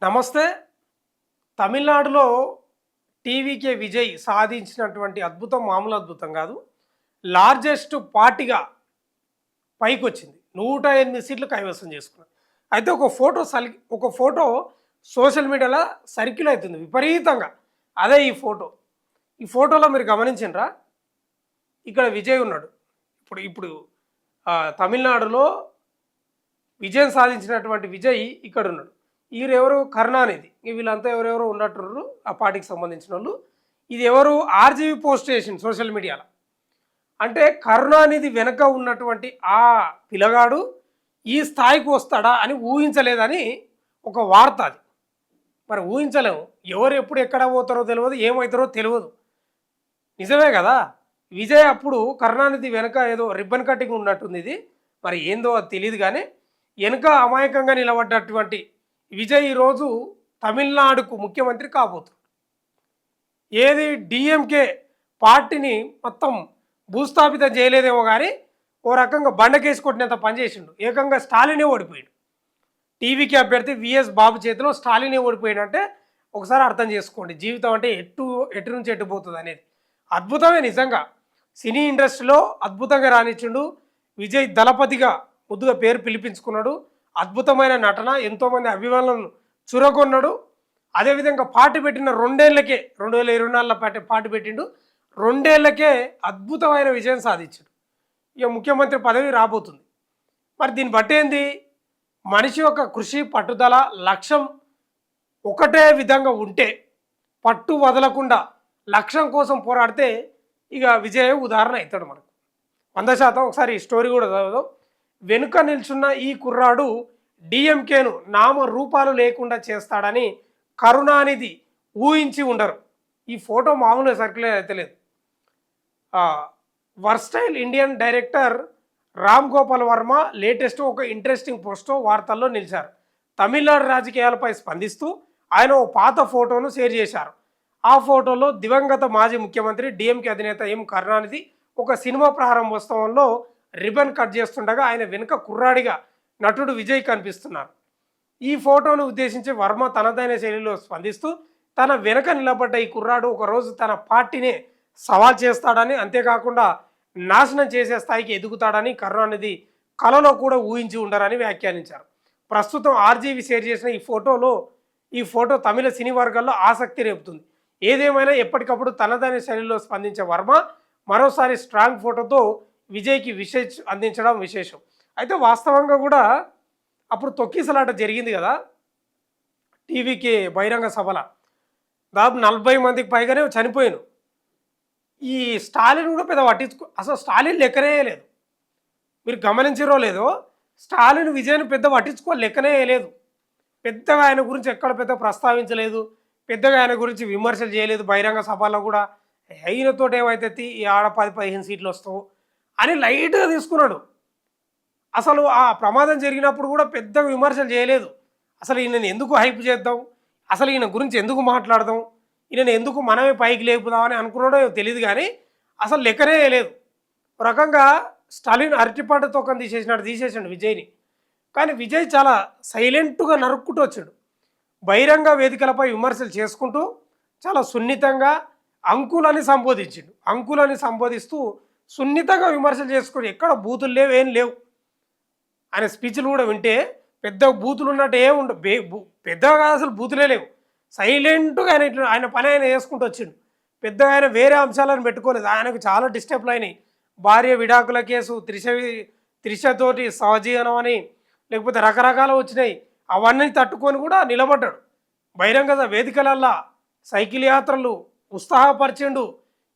నమస్తే. తమిళనాడులో టీవీకే విజయ్ సాధించినటువంటి అద్భుతం మామూలు అద్భుతం కాదు. లార్జెస్ట్ పార్టీగా పైకొచ్చింది. 108 సీట్లు కైవసం చేసుకున్నారు. అయితే ఒక ఫోటో సోషల్ మీడియాలో సర్క్యుల్ అవుతుంది విపరీతంగా. అదే ఈ ఫోటో. ఈ ఫోటోలో మీరు గమనించిండ్రా? ఇక్కడ విజయ్ ఉన్నాడు. ఇప్పుడు ఇప్పుడు తమిళనాడులో విజయం సాధించినటువంటి విజయ్ ఇక్కడ ఉన్నాడు. వీరెవరు? కరుణానిధి. వీళ్ళంతా ఎవరెవరో ఉన్నట్టున్నారు ఆ పార్టీకి సంబంధించిన వాళ్ళు. ఇది ఎవరు? ఆర్జీవీ పోస్ట్ చేసింది సోషల్ మీడియాలో. అంటే కరుణానిధి వెనక ఉన్నటువంటి ఆ పిల్లగాడు ఈ స్థాయికి వస్తాడా అని ఊహించలేదని ఒక వార్త అది. మరి ఊహించలేము. ఎవరు ఎప్పుడు ఎక్కడ పోతారో తెలియదు, ఏమవుతారో తెలియదు. నిజమే కదా. విజయ్ అప్పుడు కరుణానిధి వెనక ఏదో రిబ్బన్ కటింగ్ ఉన్నట్టుంది. ఇది మరి ఏందో అది తెలియదు. కానీ వెనక అమాయకంగా నిలబడ్డటువంటి విజయ్ ఈరోజు తమిళనాడుకు ముఖ్యమంత్రి కాబోతున్నాడు. ఏది డిఎంకే పార్టీని మొత్తం భూస్థాపితం చేయలేదేమో కానీ ఓ రకంగా బండకేసి కొట్టినంత పనిచేసిండు. ఏకంగా స్టాలినే ఓడిపోయాడు. టీవీకి అభ్యర్థి విఎస్ బాబు చేతిలో స్టాలినే ఓడిపోయాడంటే ఒకసారి అర్థం చేసుకోండి జీవితం అంటే ఎటు నుంచి ఎటు పోతుంది అనేది. అద్భుతమే నిజంగా. సినీ ఇండస్ట్రీలో అద్భుతంగా రాణించిండు విజయ్. దళపతిగా ముద్దుగా పేరు పిలిపించుకున్నాడు. అద్భుతమైన నటన, ఎంతోమంది అభిమానులను చురగొన్నాడు. అదేవిధంగా పార్టీ పెట్టిన 2 ఏళ్లకే 2024లో పార్టీ పెట్టిండు. 2 ఏళ్లకే అద్భుతమైన విజయం సాధించాడు. ఇక ముఖ్యమంత్రి పదవి రాబోతుంది. మరి దీన్ని బట్టేంది? మనిషి యొక్క కృషి, పట్టుదల, లక్ష్యం ఒకటే విధంగా ఉంటే, పట్టు వదలకుండా లక్ష్యం కోసం పోరాడితే ఇక విజయ్ ఉదాహరణ అవుతాడు మనకు 100%. ఒకసారి ఈ స్టోరీ కూడా చదువుదాం. వెనుక నిల్చున్న ఈ కుర్రాడు డిఎంకేను నామరూపాలు లేకుండా చేస్తాడని కరుణానిధి ఊహించి ఉండరు. ఈ ఫోటో మామూలుగా సర్క్యులేట్ అయితే లేదు. Versatile Indian director Ram Gopal Varma latest ఒక ఇంట్రెస్టింగ్ పోస్టు వార్తల్లో నిలిచారు. తమిళనాడు రాజకీయాలపై స్పందిస్తూ ఆయన ఓ పాత ఫోటోను షేర్ చేశారు. ఆ ఫోటోలో దివంగత మాజీ ముఖ్యమంత్రి డిఎంకే అధినేత ఎం కరుణానిధి ఒక సినిమా ప్రారంభోత్సవంలో రిబన్ కట్ చేస్తుండగా ఆయన వెనుక కుర్రాడిగా నటుడు విజయ్ కనిపిస్తున్నారు. ఈ ఫోటోను ఉద్దేశించి వర్మ తనదైన శైలిలో స్పందిస్తూ తన వెనుక నిలబడ్డ ఈ కుర్రాడు ఒకరోజు తన పార్టీనే సవాల్ చేస్తాడని, అంతేకాకుండా నాశనం చేసే స్థాయికి ఎదుగుతాడని కరుణానిధి కలలో కూడా ఊహించి ఉండరని వ్యాఖ్యానించారు. ప్రస్తుతం ఆర్జీవి షేర్ చేసిన ఈ ఫోటో తమిళ సినీ వర్గాల్లో ఆసక్తి రేపుతుంది. ఏదేమైనా ఎప్పటికప్పుడు తనదైన శైలిలో స్పందించే వర్మ మరోసారి స్ట్రాంగ్ ఫోటోతో విజయ్కి అందించడం విశేషం. అయితే వాస్తవంగా కూడా అప్పుడు తొక్కిసలాట జరిగింది కదా టీవీకి బహిరంగ సభల. దాదాపు 40 మందికి పైగానే చనిపోయాను. ఈ స్టాలిన్ కూడా పెద్ద అసలు స్టాలిన్ లెక్కనే లేదు. మీరు గమనించారో లేదో, స్టాలిన్ విజయ్ని పెద్ద లెక్కనే లేదు. పెద్దగా ఆయన గురించి ఎక్కడ పెద్ద ప్రస్తావించలేదు, పెద్దగా ఆయన గురించి విమర్శలు చేయలేదు. బహిరంగ సభలో కూడా అయినతో ఏమైతే ఈ ఆడ 10-15 సీట్లు వస్తావు అని లైట్గా తీసుకున్నాడు. అసలు ఆ ప్రమాదం జరిగినప్పుడు కూడా పెద్ద విమర్శలు చేయలేదు. అసలు ఈయనని ఎందుకు హైప్ చేద్దాం, అసలు ఈయన గురించి ఎందుకు మాట్లాడదాం, ఈయనని ఎందుకు మనమే పైకి లేపుదామని అనుకున్నాడో తెలియదు. కానీ అసలు లెక్కనే లేదు. ఒక రకంగా స్టాలిన్ అరటిపండు తొక్కని తీసేసాడు విజయ్ని. కానీ విజయ్ చాలా సైలెంట్గా నరుక్కుంటూ వచ్చాడు. బహిరంగ వేదికలపై విమర్శలు చేసుకుంటూ చాలా సున్నితంగా అంకులని సంబోధిస్తూ సున్నితంగా విమర్శలు చేసుకుని ఎక్కడ బూతులు లేవు, ఏం లేవు. ఆయన స్పీచ్లు కూడా వింటే పెద్ద బూతులు ఉన్నట్టు పెద్దగా అసలు బూతులే లేవు. సైలెంట్గా ఆయన పని ఆయన చేసుకుంటూ వచ్చిండు. పెద్దగా ఆయన వేరే అంశాలను పెట్టుకోలేదు. ఆయనకు చాలా డిస్టర్బ్లు అయినాయి. భార్య విడాకుల కేసు, త్రిషతోటి సహజీవనం అని, లేకపోతే రకరకాలు వచ్చినాయి. అవన్నీ తట్టుకొని కూడా నిలబడ్డాడు. బహిరంగ వేదికలల్లా సైకిల్ యాత్రలు ఉత్సాహపరిచిండు.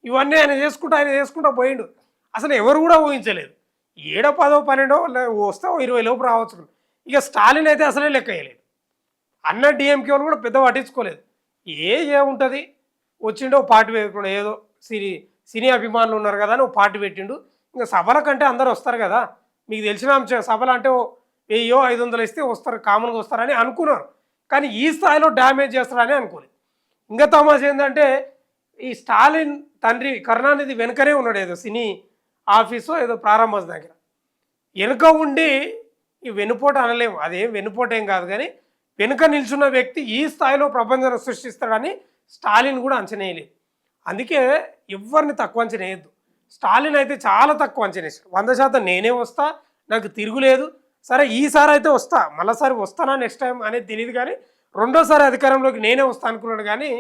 ఇవన్నీ ఆయన చేసుకుంటూ పోయిండు. అసలు ఎవరు కూడా ఊహించలేదు. 7, 10, 12 వస్తే 20 లోపు రావచ్చు. ఇక స్టాలిన్ అయితే అసలే లెక్క వేయలేదు. అన్న డిఎంకే వాళ్ళు కూడా పెద్ద పట్టించుకోలేదు. ఏముంటుంది, వచ్చిండో పార్టీ పెట్టుకుంటే ఏదో సినీ అభిమానులు ఉన్నారు కదా అని పార్టీ పెట్టిండు. ఇంకా సభల కంటే అందరు వస్తారు కదా, మీకు తెలిసిన అంశం. సభలు అంటే 1000-500 ఇస్తే వస్తారు, కామన్గా వస్తారని అనుకున్నారు. కానీ ఈ స్థాయిలో డ్యామేజ్ చేస్తారని అనుకోలేదు. ఇంకా తమాషా ఏంటంటే ఈ స్టాలిన్ తండ్రి కరుణానిధి వెనుకనే ఉన్నాడు. ఏదో సినీ ఆఫీసు ఏదో ప్రారంభం దగ్గర వెనుక ఉండి ఈ వెనుపోటు అనలేము, అదేం వెనుపోటు ఏం కాదు. కానీ వెనుక నిల్చున్న వ్యక్తి ఈ స్థాయిలో ప్రపంచాన్ని సృష్టిస్తాడని స్టాలిన్ కూడా అంచనా వేయలేదు. అందుకే ఎవరిని తక్కువ అంచనా వేయద్దు. స్టాలిన్ అయితే చాలా తక్కువ అంచనా వేసాడు. 100% నేనే వస్తా, నాకు తిరుగులేదు, సరే ఈసారి అయితే వస్తా, మళ్ళీసారి వస్తానా నెక్స్ట్ టైం అనేది తెలియదు, కానీ రెండోసారి అధికారంలోకి నేనే వస్తా అనుకున్నాడు. కానీ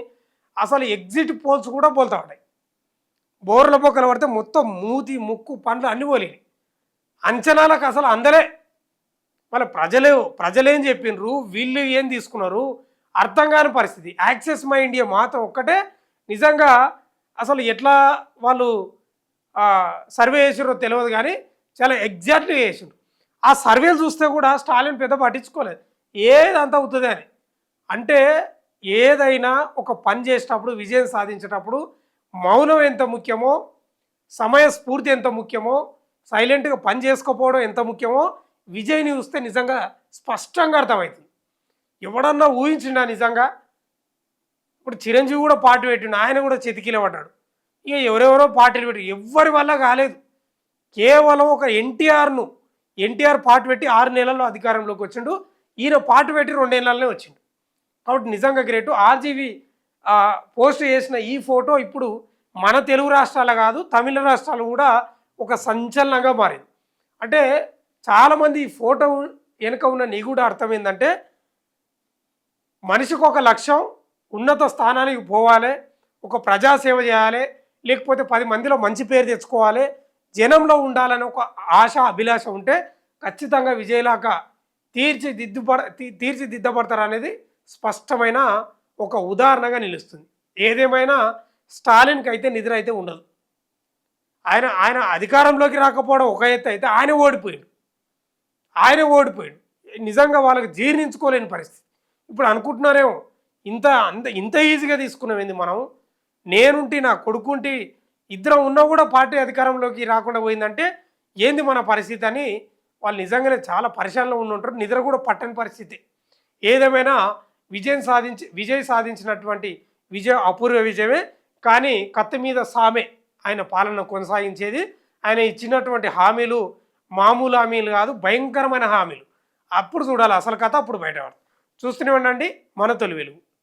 అసలు ఎగ్జిట్ పోల్స్ కూడా పోల్తా ఉంటాయి. బోర్ల బొక్కలు పడితే మొత్తం మూతి ముక్కు పండ్లు అన్నీ పోలేని అంచనాలకు అసలు అందలే. మళ్ళీ ప్రజలేం చెప్పిండ్రు, వీళ్ళు ఏం తీసుకున్నారు అర్థం కాని పరిస్థితి. యాక్సెస్ మై ఇండియా మాత్రం ఒక్కటే నిజంగా అసలు ఎట్లా వాళ్ళు సర్వే చేసారో తెలియదు, కానీ చాలా ఎగ్జాక్ట్గా చేసిండ్రు. ఆ సర్వేలు చూస్తే కూడా స్టాలిన్ పెద్ద పట్టించుకోలేదు, ఏదంతా అవుతుంది అని. అంటే ఏదైనా ఒక పని చేసేటప్పుడు, విజయం సాధించేటప్పుడు మౌనం ఎంత ముఖ్యమో, సమయస్ఫూర్తి ఎంత ముఖ్యమో, సైలెంట్గా పని చేసుకోకపోవడం ఎంత ముఖ్యమో విజయ్ని చూస్తే నిజంగా స్పష్టంగా అర్థమవుతుంది. ఎవడన్నా ఊహించిండా నిజంగా? ఇప్పుడు చిరంజీవి కూడా పార్టీ పెట్టిండు, ఆయన కూడా చెతికిల పడ్డాడు. ఇక ఎవరెవరో పార్టీలు పెట్టి ఎవ్వరి వల్ల కాలేదు. కేవలం ఒక ఎన్టీఆర్ పార్టీ పెట్టి 6 నెలల్లో అధికారంలోకి వచ్చిండు, ఈయన పార్టీ పెట్టి 2 నెలలనే వచ్చిండు. కాబట్టి నిజంగా గ్రేటు. ఆర్జీవి పోస్ట్ చేసిన ఈ ఫోటో ఇప్పుడు మన తెలుగు రాష్ట్రాలు కాదు, తమిళ రాష్ట్రాలు కూడా ఒక సంచలనంగా మారింది. అంటే చాలామంది ఈ ఫోటో వెనుక ఉన్న నిగూఢ అర్థం ఏంటంటే, మనిషికి ఒక లక్ష్యం, ఉన్నత స్థానానికి పోవాలి, ఒక ప్రజాసేవ చేయాలి, లేకపోతే 10 మందిలో మంచి పేరు తెచ్చుకోవాలి, జనంలో ఉండాలని ఒక ఆశ అభిలాష ఉంటే ఖచ్చితంగా విజయలాగా తీర్చిదిద్దబడతారు అనేది స్పష్టమైన ఒక ఉదాహరణగా నిలుస్తుంది. ఏదేమైనా స్టాలిన్కి అయితే నిద్ర అయితే ఉండదు. ఆయన అధికారంలోకి రాకపోవడం ఒక ఎత్తు అయితే, ఆయన ఓడిపోయాడు. నిజంగా వాళ్ళకి జీర్ణించుకోలేని పరిస్థితి. ఇప్పుడు అనుకుంటున్నారేమో ఇంత ఈజీగా తీసుకున్నాం మనం, నేనుంటి నా కొడుకుంటి ఇద్దరం ఉన్నా కూడా పార్టీ అధికారంలోకి రాకుండా పోయిందంటే ఏంది మన పరిస్థితి అని వాళ్ళు నిజంగానే చాలా పరిశీలనలో ఉంటారు. నిద్ర కూడా పట్టని పరిస్థితి. ఏదేమైనా విజయ్ సాధించినటువంటి అపూర్వ విజయమే. కానీ కత్తి మీద సామే ఆయన పాలన కొనసాగించేది. ఆయన ఇచ్చినటువంటి హామీలు మామూలు హామీలు కాదు, భయంకరమైన హామీలు. అప్పుడు చూడాలి అసలు కథ, అప్పుడు బయటపడదు. చూస్తూనే ఉండండి మన తొలి వెలుగు.